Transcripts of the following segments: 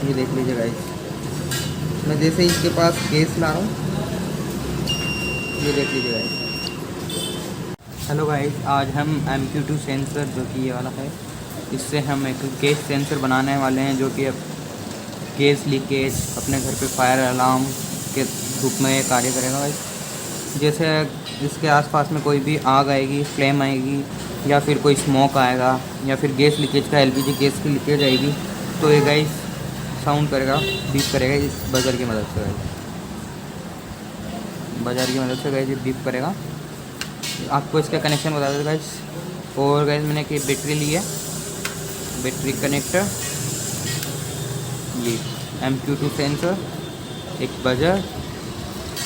ये देख लीजिए गाइस, मैं जैसे ही इसके पास गैस ला रहा हूँ, ये देख लीजिए गाइस। हेलो गाइस, आज हम MQ2 सेंसर जो कि ये वाला है, इससे हम एक गैस सेंसर बनाने वाले हैं जो कि अब गैस लीकेज अपने घर पे फायर अलार्म के रूप में कार्य करेगा गाइस। जैसे इसके आसपास में कोई भी आग आएगी, फ्लेम आएगी, या फिर कोई स्मोक आएगा, या फिर गैस लीकेज का LPG गैस की लीकेज आएगी, तो ये गाइस साउंड करेगा, बीप करेगा इस बजर की मदद से गाइस। बजर की मदद से गाइस ये बीप करेगा। आपको इसका कनेक्शन बता दें गाइस। और गाइस मैंने एक बैटरी ली है, बैटरी कनेक्टर, ये MQ2 सेंसर, एक बजर,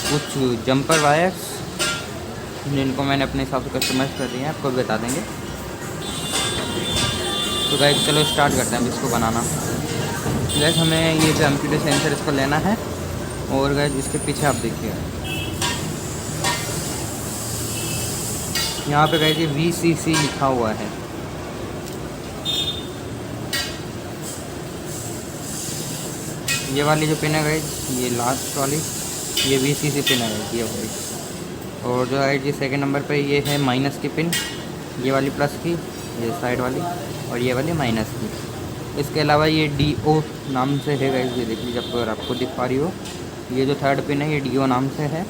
कुछ जंपर वायर्स जिनको मैंने अपने हिसाब से कस्टमाइज़ कर दिए हैं, आपको भी बता देंगे। तो गाइस चलो स्टार्ट करते हैं अब इसको बनाना। गाइस हमें ये जो MQ2 सेंसर इसको लेना है, और गाइस इसके पीछे आप देखिए यहाँ पे गाइस ये VCC लिखा हुआ है। ये वाली जो पिन है गाइस, ये लास्ट वाली, ये VCC पिन है गाइस, ये वाली। और जो गाइस ये सेकंड नंबर पे ये है माइनस की पिन, ये वाली प्लस की, ये साइड वाली, और ये वाली माइनस की। इसके अलावा ये DO नाम से है गाइस, ये देख लीजिए अगर आपको दिख पा रही हो, ये जो थर्ड पिन है ये DO नाम से है।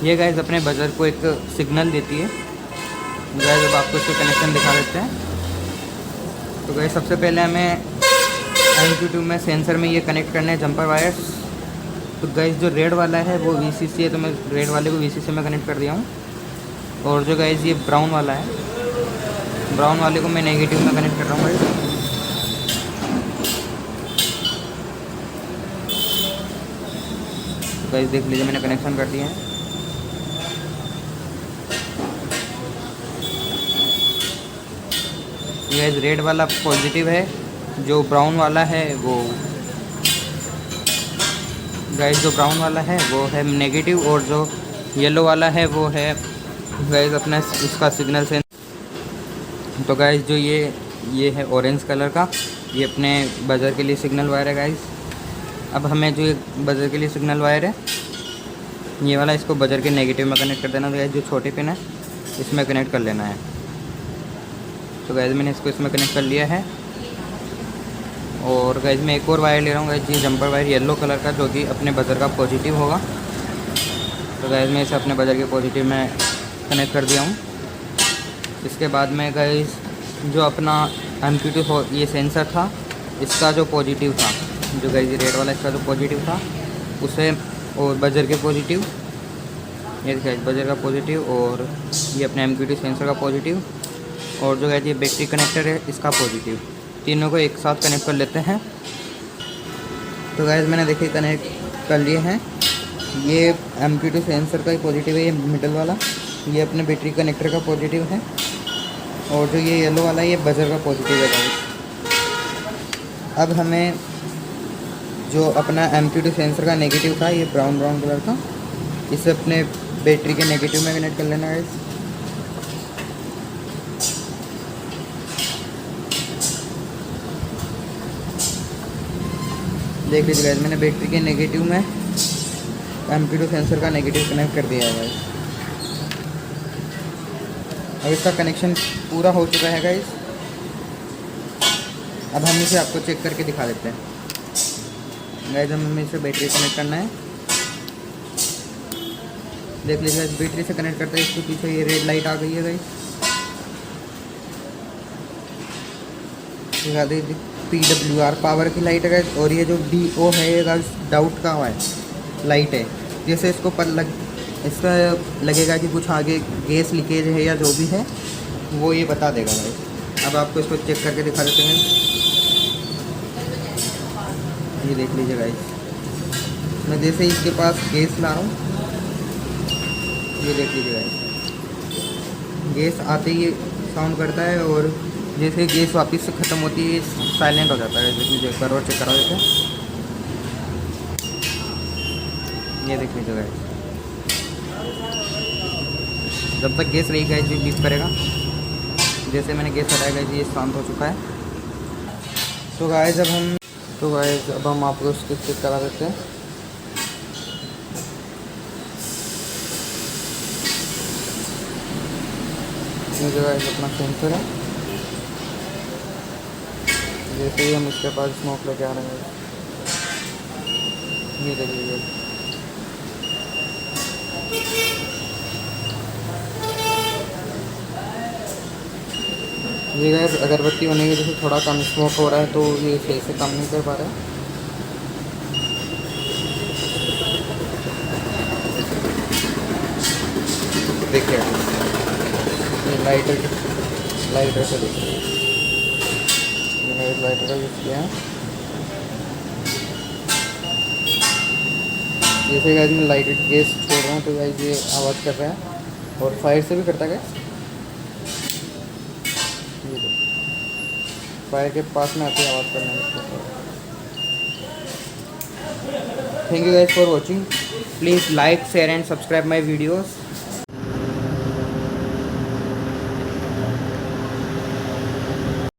ये गाइस अपने बजर को एक सिग्नल देती है। गाइस अब आपको इसको कनेक्शन दिखा देते हैं। तो गाइस सबसे पहले हमें MQ2 में सेंसर में ये कनेक्ट करने हैं जंपर वायर्स। तो गाइस जो रेड वाला है वो VCC है, तो मैं रेड वाले को VCC में कनेक्ट कर दिया हूँ। और जो गाइस ये ब्राउन वाला है, ब्राउन वाले को मैं नेगेटिव में कनेक्ट कर रहा हूँ गाइस। तो गाइस देख लीजिए मैंने कनेक्शन कर दिया है। गाइस रेड वाला पॉजिटिव है, जो ब्राउन वाला है वो गाइस जो ब्राउन वाला है वो है नेगेटिव, और जो येलो वाला है वो है गाइस अपना उसका सिग्नल सेंस। तो गाइस जो ये है ऑरेंज कलर का, ये अपने बजर के लिए सिग्नल वायर है गाइस। अब हमें जो बजर के लिए सिग्नल वायर है ये वाला, इसको बजर के नेगेटिव में कनेक्ट कर देना। तो गाइस जो छोटे पिन है इसमें कनेक्ट कर लेना है। तो गाइस मैंने इसको इसमें कनेक्ट कर लिया है। और गाइस मैं एक और वायर ले रहा हूँ गाइस, ये जंपर वायर येलो कलर का, जो कि अपने बजर का पॉजिटिव होगा। तो गाइस मैं इसे अपने बजर के पॉजिटिव में कनेक्ट कर दिया हूँ। इसके बाद में गाइस जो अपना MQ2 ये सेंसर था, इसका जो पॉजिटिव था, जो गाइस ये रेड वाला इसका जो पॉजिटिव था उसे, और बजर के पॉजिटिव, ये गाइस बजर का पॉजिटिव, और ये अपने MQ2 सेंसर का पॉजिटिव, और जो गाइस ये बैटरी कनेक्टर है इसका पॉजिटिव, तीनों को एक साथ कनेक्ट कर लेते हैं। तो गाइस मैंने देखिए कनेक्ट कर लिए हैं। ये MQ2 सेंसर का ही पॉजिटिव है, ये मिडल वाला, ये अपने बैटरी कनेक्टर का पॉजिटिव है, और जो ये येलो वाला है ये बजर का पॉजिटिव है गाइस। अब हमें जो अपना MQ2 सेंसर का नेगेटिव था, ये ब्राउन कलर का, इसे अपने बैटरी के नेगेटिव में कनेक्ट कर लेना है गाइस। देख लीजिए गाइस मैंने बैटरी के नेगेटिव में MQ2 सेंसर का नेगेटिव कनेक्ट कर दिया है गाइस। अब इसका कनेक्शन पूरा हो चुका है गाइस। अब हम इसे आपको चेक करके दिखा देते हैं गाइस। हमें इसे बैटरी कनेक्ट करना है। देख लीजिए गाइस बैटरी से कनेक्ट करते हैं, इसके पीछे ये रेड लाइट आ गई है गाइस, दिखा दीजिए PWR पावर की लाइट है गाइस। और ये जो DO है ये गाइस डाउट का है लाइट है, जैसे इसको इसका लगेगा कि कुछ आगे गैस लीकेज है या जो भी है वो ये बता देगा गाइस। अब आपको इसको चेक करके दिखा देते हैं। ये देख लीजिए गाइस, मैं जैसे ही इसके पास गैस ला रहा हूँ, ये देख लीजिए गाइस, गैस आते ही साउंड करता है, और जैसे गैस वापस से ख़त्म होती है साइलेंट हो जाता है। देख लीजिए एक बार और चेक करा देते हैं। ये देख लीजिए गाइस, जब तक गैस रही गाइस ये बीप करेगा। जैसे मैंने गैस हटाया गाइस ये शांत हो चुका है। तो गाइस अब हम तो गाइस अब हम आपको उसकी चेक करा देते हैं। ये जो गाइस अपना सेंसर है, जैसे ही हम इसके पास स्मोक लेके आ रहे हैं, ये देखिए ये गाइस अगरबत्ती होने की वजह से थोड़ा कम स्मोक हो रहा है, तो ये सही से काम नहीं कर पा रहा है। देखिए ये लाइटर से देखिए, मैंने लाइटर का यूज़ किया है। जैसे गाइस मैं लाइटेड गैस छोड़ रहा हूँ तो गाइस ये आवाज़ कर रहा है, और फायर से भी करता है गाइस। ये देखो फायर के पास में आती है आवाज़ करने में। Thank you guys for watching. Please like share and subscribe my videos.